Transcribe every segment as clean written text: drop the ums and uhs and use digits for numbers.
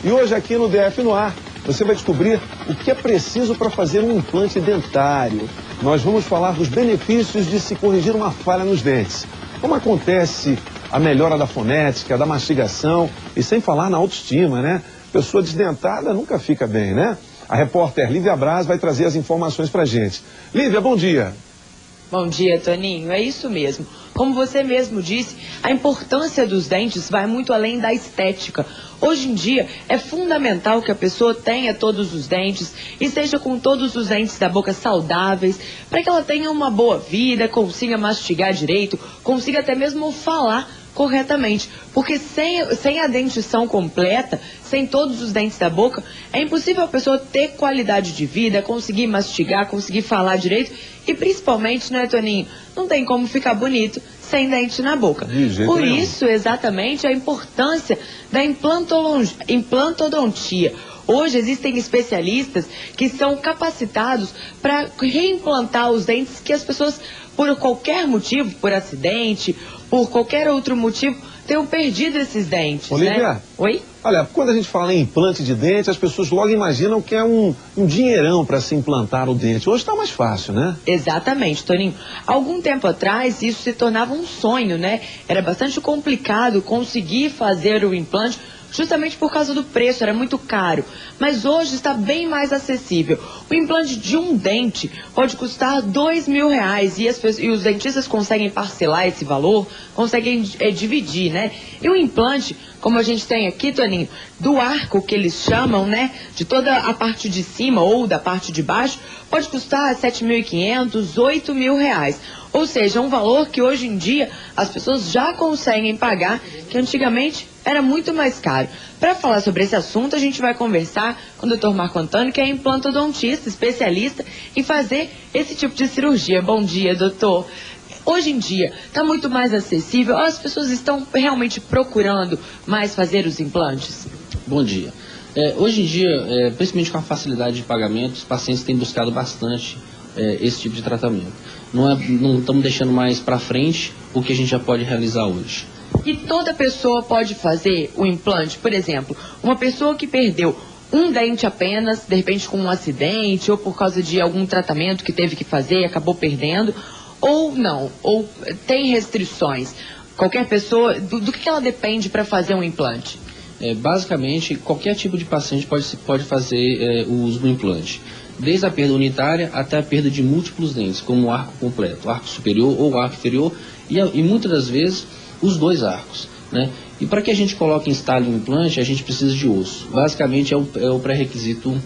E hoje aqui no DF no Ar, você vai descobrir o que é preciso para fazer um implante dentário. Nós vamos falar dos benefícios de se corrigir uma falha nos dentes. Como acontece a melhora da fonética, da mastigação e sem falar na autoestima, né? Pessoa desdentada nunca fica bem, né? A repórter Lívia Braz vai trazer as informações pra gente. Lívia, bom dia. Bom dia, Toninho. É isso mesmo. Como você mesmo disse, a importância dos dentes vai muito além da estética. Hoje em dia, é fundamental que a pessoa tenha todos os dentes e esteja com todos os dentes da boca saudáveis, para que ela tenha uma boa vida, consiga mastigar direito, consiga até mesmo falar corretamente, porque sem a dentição completa, sem todos os dentes da boca, é impossível a pessoa ter qualidade de vida, conseguir mastigar, conseguir falar direito e principalmente, né, Toninho, não tem como ficar bonito sem dente na boca. Por isso, exatamente, a importância da implantodontia. Hoje existem especialistas que são capacitados para reimplantar os dentes que as pessoas, por qualquer motivo, por acidente, por qualquer outro motivo, tenham perdido esses dentes, Olivia, né? Oi? Olha, quando a gente fala em implante de dente, as pessoas logo imaginam que é um dinheirão para se implantar o dente. Hoje está mais fácil, né? Exatamente, Toninho. Algum tempo atrás, isso se tornava um sonho, né? Era bastante complicado conseguir fazer o implante, justamente por causa do preço, era muito caro. Mas hoje está bem mais acessível. O implante de um dente pode custar R$2.000 e os dentistas conseguem parcelar esse valor, conseguem dividir, né? E o implante, como a gente tem aqui, Toninho, do arco que eles chamam, né? De toda a parte de cima ou da parte de baixo, pode custar R$7.500, R$8.000. Ou seja, um valor que hoje em dia as pessoas já conseguem pagar, que antigamente era muito mais caro. Para falar sobre esse assunto, a gente vai conversar com o Dr. Marco Antônio, que é implantodontista, especialista em fazer esse tipo de cirurgia. Bom dia, doutor. Hoje em dia, está muito mais acessível? As pessoas estão realmente procurando mais fazer os implantes? Bom dia. Hoje em dia, principalmente com a facilidade de pagamento, os pacientes têm buscado bastante esse tipo de tratamento. Não estamos deixando mais para frente o que a gente já pode realizar hoje. E toda pessoa pode fazer o implante? Por exemplo, uma pessoa que perdeu um dente apenas, de repente com um acidente ou por causa de algum tratamento que teve que fazer e acabou perdendo, ou não, ou tem restrições? Qualquer pessoa, do que ela depende para fazer um implante? Basicamente, qualquer tipo de paciente pode fazer o uso do implante. Desde a perda unitária até a perda de múltiplos dentes, como o arco completo, o arco superior ou o arco inferior, e muitas das vezes os dois arcos, né? E para que a gente coloque e instale um implante, a gente precisa de osso. Basicamente é o pré-requisito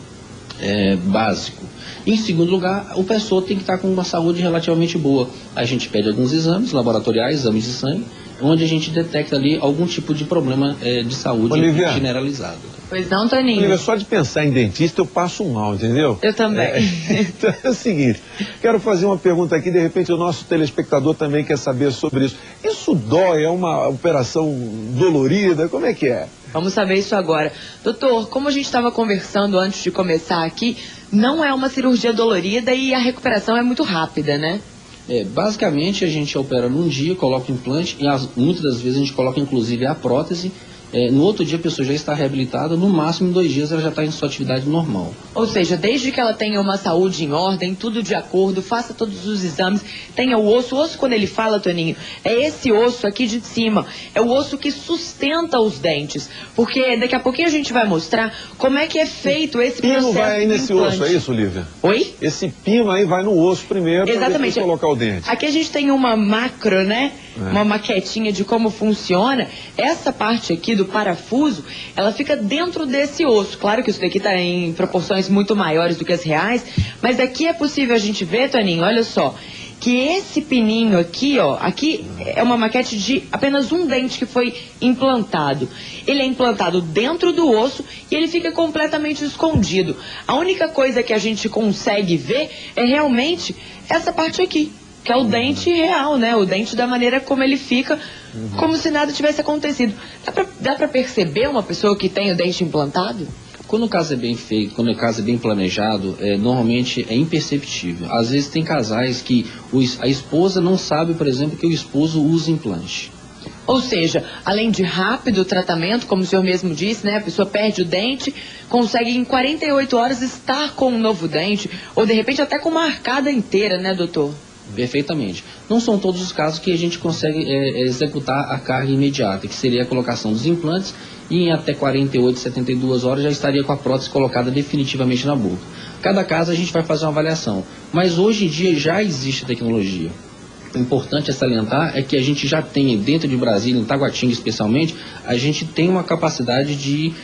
básico. Em segundo lugar, a pessoa tem que estar com uma saúde relativamente boa. A gente pede alguns exames laboratoriais, exames de sangue, onde a gente detecta ali algum tipo de problema de saúde generalizado. Pois não, Toninho? Olivia, só de pensar em dentista eu passo mal, entendeu? Eu também. Então é o seguinte, quero fazer uma pergunta aqui, de repente o nosso telespectador também quer saber sobre isso. Isso dói? É uma operação dolorida? Como é que é? Vamos saber isso agora. Doutor, como a gente estava conversando antes de começar aqui, não é uma cirurgia dolorida e a recuperação é muito rápida, né? Basicamente a gente opera num dia, coloca o implante e muitas das vezes a gente coloca inclusive a prótese. No outro dia a pessoa já está reabilitada, no máximo em 2 dias ela já está em sua atividade normal. Ou seja, desde que ela tenha uma saúde em ordem, tudo de acordo, faça todos os exames, tenha o osso quando ele fala, Toninho, é esse osso aqui de cima, é o osso que sustenta os dentes, porque daqui a pouquinho a gente vai mostrar como é que é feito esse processo. O pino vai aí nesse osso, é isso, Lívia? Oi? Esse pino aí vai no osso primeiro, para depois colocar o dente. Aqui a gente tem uma macro, né? Uma maquetinha de como funciona. Essa parte aqui do parafuso, ela fica dentro desse osso. Claro que isso daqui está em proporções muito maiores do que as reais, mas daqui é possível a gente ver, Toninho, olha só, que esse pininho aqui, ó, aqui é uma maquete de apenas um dente que foi implantado. Ele é implantado dentro do osso e ele fica completamente escondido. A única coisa que a gente consegue ver é realmente essa parte aqui, que é o dente real, né? O dente da maneira como ele fica, como se nada tivesse acontecido. Dá pra perceber uma pessoa que tem o dente implantado? Quando o caso é bem feito, quando o caso é bem planejado, normalmente é imperceptível. Às vezes tem casais que a esposa não sabe, por exemplo, que o esposo usa implante. Ou seja, além de rápido o tratamento, como o senhor mesmo disse, né? A pessoa perde o dente, consegue em 48 horas estar com um novo dente, ou de repente até com uma arcada inteira, né, doutor? Perfeitamente. Não são todos os casos que a gente consegue executar a carga imediata, que seria a colocação dos implantes, e em até 48, 72 horas já estaria com a prótese colocada definitivamente na boca. Cada caso a gente vai fazer uma avaliação, mas hoje em dia já existe tecnologia. O importante é salientar é que a gente já tem, dentro de Brasília, em Taguatinga especialmente, a gente tem uma capacidade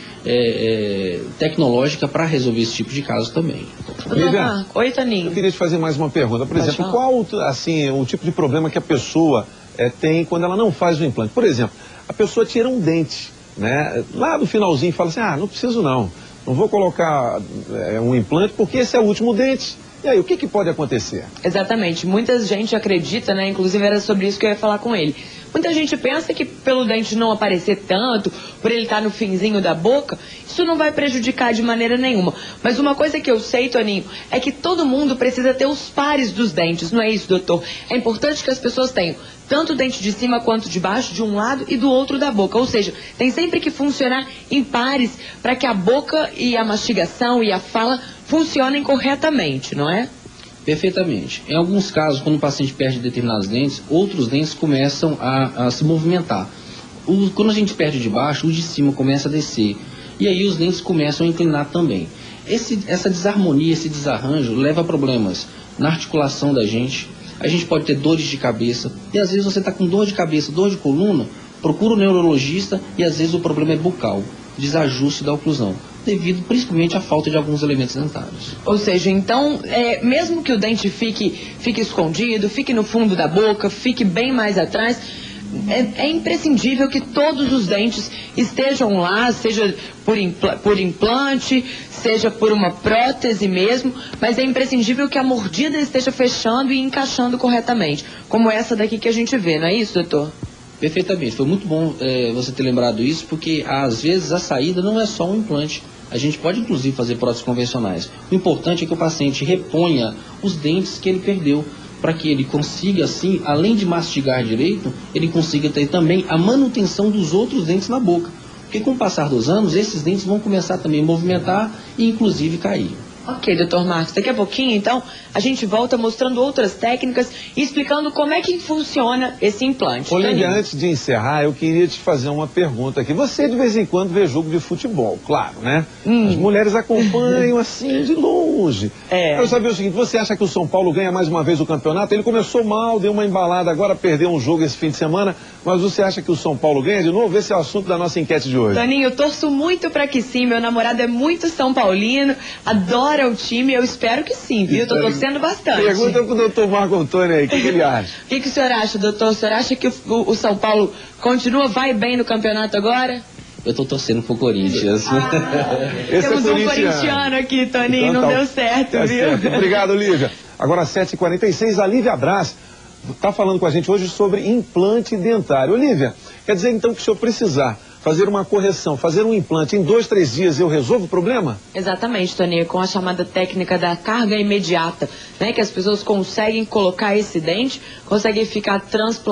tecnológica para resolver esse tipo de caso também. Lívia, oi, Toninho. Eu queria te fazer mais uma pergunta. Por exemplo, qual assim, o tipo de problema que a pessoa tem quando ela não faz o implante? Por exemplo, a pessoa tira um dente, né? Lá no finalzinho fala assim, não preciso não vou colocar um implante porque esse é o último dente. E aí, o que pode acontecer? Exatamente. Muita gente acredita, né? Inclusive era sobre isso que eu ia falar com ele. Muita gente pensa que pelo dente não aparecer tanto, por ele estar no finzinho da boca, isso não vai prejudicar de maneira nenhuma. Mas uma coisa que eu sei, Toninho, é que todo mundo precisa ter os pares dos dentes, não é isso, doutor? É importante que as pessoas tenham tanto o dente de cima quanto de baixo, de um lado e do outro da boca. Ou seja, tem sempre que funcionar em pares para que a boca e a mastigação e a fala funcionem corretamente, não é? Perfeitamente. Em alguns casos, quando o paciente perde determinados dentes, outros dentes começam a se movimentar. Quando a gente perde de baixo, o de cima começa a descer. E aí os dentes começam a inclinar também. Essa desarmonia, esse desarranjo leva a problemas na articulação da gente. A gente pode ter dores de cabeça. E às vezes você está com dor de cabeça, dor de coluna, procura o neurologista e às vezes o problema é bucal, desajuste da oclusão, devido principalmente à falta de alguns elementos dentários. Ou seja, então, mesmo que o dente fique escondido, fique no fundo da boca, fique bem mais atrás, é imprescindível que todos os dentes estejam lá, seja por implante, seja por uma prótese mesmo, mas é imprescindível que a mordida esteja fechando e encaixando corretamente, como essa daqui que a gente vê, não é isso, doutor? Perfeitamente, foi muito bom você ter lembrado isso, porque às vezes a saída não é só um implante. A gente pode inclusive fazer próteses convencionais. O importante é que o paciente reponha os dentes que ele perdeu, para que ele consiga assim, além de mastigar direito, ele consiga ter também a manutenção dos outros dentes na boca. Porque com o passar dos anos, esses dentes vão começar também a movimentar e inclusive cair. Ok, doutor Marcos, daqui a pouquinho, então, a gente volta mostrando outras técnicas e explicando como é que funciona esse implante. Olívia, antes de encerrar, eu queria te fazer uma pergunta aqui. Você, de vez em quando, vê jogo de futebol, claro, né? As mulheres acompanham, assim, de longe. Eu sabia o seguinte, você acha que o São Paulo ganha mais uma vez o campeonato? Ele começou mal, deu uma embalada, agora perdeu um jogo esse fim de semana, mas você acha que o São Paulo ganha de novo? Esse é o assunto da nossa enquete de hoje. Toninho, eu torço muito para que sim, meu namorado é muito São Paulino, adora o time, eu espero que sim, viu? Tô torcendo bastante. Pergunta pro doutor Marco Antônio aí, o que ele acha? O que o senhor acha, doutor? O senhor acha que o São Paulo vai bem no campeonato agora? Eu tô torcendo pro Corinthians. Temos um corintiano aqui, Toninho, então, não deu certo, viu? Certo. Obrigado, Lívia. Agora, 7h46, a Lívia Braz está falando com a gente hoje sobre implante dentário. Lívia, quer dizer então que se eu precisar fazer uma correção, fazer um implante em 2, 3 dias, eu resolvo o problema? Exatamente, Toninho, com a chamada técnica da carga imediata, né? Que as pessoas conseguem colocar esse dente, conseguem ficar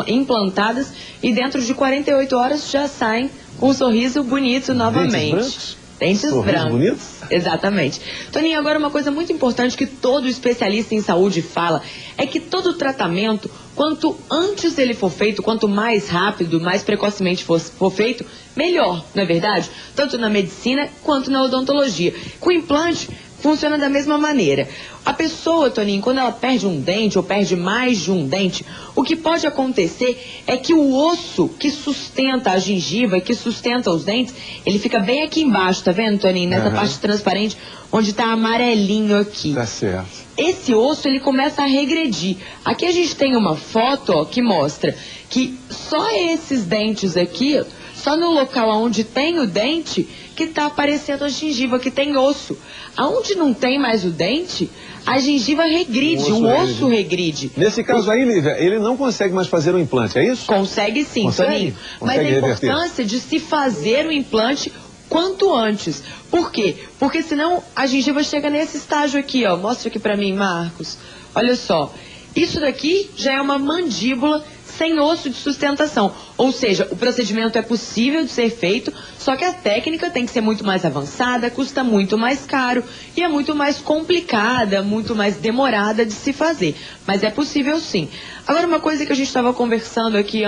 implantadas e dentro de 48 horas já saem com um sorriso bonito novamente. Dentes brancos? Dentes brancos. Bonitos? Exatamente. Toninho, agora uma coisa muito importante que todo especialista em saúde fala é que todo tratamento, quanto antes ele for feito, quanto mais rápido, mais precocemente for feito, melhor, não é verdade? Tanto na medicina quanto na odontologia. Com implante, funciona da mesma maneira. A pessoa, Toninho, quando ela perde um dente ou perde mais de um dente, o que pode acontecer é que o osso que sustenta a gengiva, que sustenta os dentes, ele fica bem aqui embaixo, tá vendo, Toninho? Nessa parte transparente, onde tá amarelinho aqui. Tá certo. Esse osso, ele começa a regredir. Aqui a gente tem uma foto, ó, que mostra que só esses dentes aqui, só no local onde tem o dente, que está aparecendo a gengiva, que tem osso. Aonde não tem mais o dente, a gengiva regride, o osso regride. Nesse caso aí, Lívia, ele não consegue mais fazer o implante, é isso? Consegue sim, Toninho. Mas a importância de se fazer o implante quanto antes. Por quê? Porque senão a gengiva chega nesse estágio aqui, ó. Mostra aqui pra mim, Marcos. Olha só. Isso daqui já é uma mandíbula sem osso de sustentação. Ou seja, o procedimento é possível de ser feito, só que a técnica tem que ser muito mais avançada, custa muito mais caro e é muito mais complicada, muito mais demorada de se fazer. Mas é possível sim. Agora, uma coisa que a gente estava conversando aqui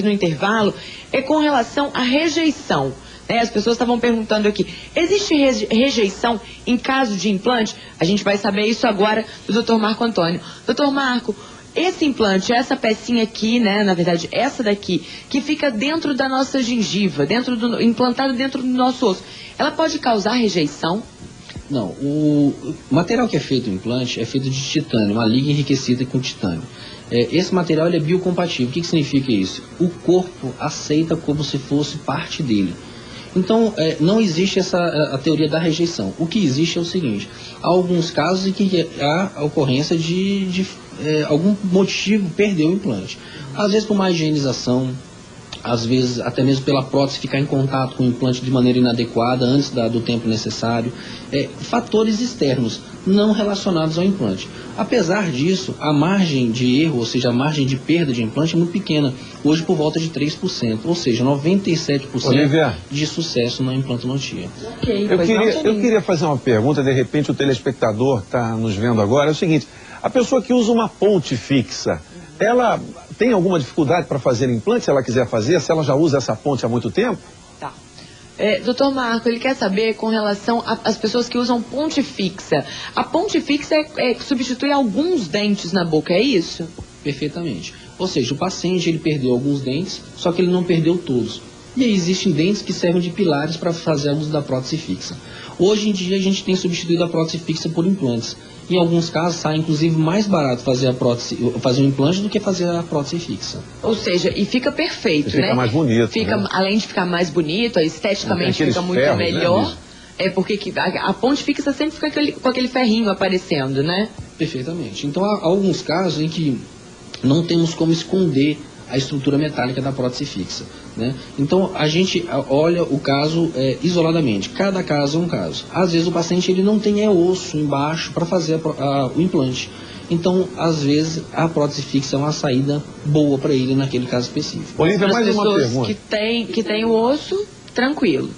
no intervalo, é com relação à rejeição. As pessoas estavam perguntando aqui, existe rejeição em caso de implante? A gente vai saber isso agora do Dr. Marco Antônio. Dr. Marco, esse implante, essa pecinha aqui, na verdade, essa daqui, que fica dentro da nossa gengiva, implantado dentro do nosso osso, ela pode causar rejeição? Não, o material que é feito o implante é feito de titânio, uma liga enriquecida com titânio. Esse material ele é biocompatível. O que significa isso? O corpo aceita como se fosse parte dele. Então, não existe a teoria da rejeição. O que existe é o seguinte: há alguns casos em que há a ocorrência de algum motivo perder o implante. Às vezes por má higienização, às vezes até mesmo pela prótese ficar em contato com o implante de maneira inadequada antes do tempo necessário. Fatores externos, não relacionados ao implante. Apesar disso, a margem de erro, ou seja, a margem de perda de implante é muito pequena, hoje por volta de 3%, ou seja, 97% Olivia, de sucesso na implantologia. Okay, eu queria fazer uma pergunta, de repente o telespectador está nos vendo agora, é o seguinte: a pessoa que usa uma ponte fixa, ela tem alguma dificuldade para fazer implante, se ela quiser fazer, se ela já usa essa ponte há muito tempo? Tá. Doutor Marco, ele quer saber com relação às pessoas que usam ponte fixa. A ponte fixa substitui alguns dentes na boca, é isso? Perfeitamente. Ou seja, o paciente ele perdeu alguns dentes, só que ele não perdeu todos. E aí existem dentes que servem de pilares para fazer uso da prótese fixa. Hoje em dia a gente tem substituído a prótese fixa por implantes. Em alguns casos sai inclusive mais barato fazer um implante do que fazer a prótese fixa. Ou seja, e fica perfeito, né? Fica mais bonito. Além de ficar mais bonito, esteticamente fica muito ferros, melhor. Porque a ponte fixa sempre fica com aquele ferrinho aparecendo, né? Perfeitamente. Então há alguns casos em que não temos como esconder a estrutura metálica da prótese fixa, né? Então a gente olha o caso isoladamente, cada caso é um caso. Às vezes o paciente ele não tem osso embaixo para fazer o implante, então às vezes a prótese fixa é uma saída boa para ele naquele caso específico. Olivia, mais uma pergunta. Que tem o osso, tranquilo.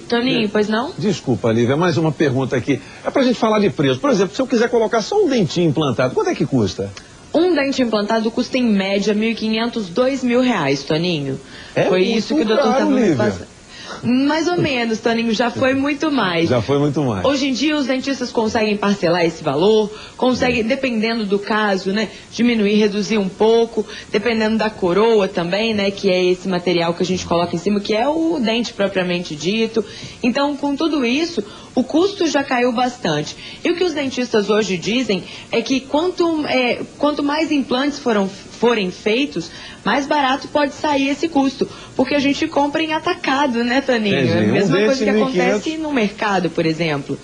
Toninho, pois não? Desculpa, Olivia, mais uma pergunta aqui. É pra gente falar de preço. Por exemplo, se eu quiser colocar só um dentinho implantado, quanto é que custa? Um dente implantado custa em média R$1.500, R$2.000, Toninho. Foi isso que o doutor estava me passando. Mais ou menos, Toninho, já foi muito mais. Já foi muito mais. Hoje em dia os dentistas conseguem parcelar esse valor, conseguem, dependendo do caso, diminuir, reduzir um pouco, dependendo da coroa também, que é esse material que a gente coloca em cima, que é o dente propriamente dito. Então, com tudo isso, o custo já caiu bastante. E o que os dentistas hoje dizem é que quanto mais implantes forem feitos, mais barato pode sair esse custo. Porque a gente compra em atacado, né, Toninho? É a mesma coisa que acontece no mercado, por exemplo.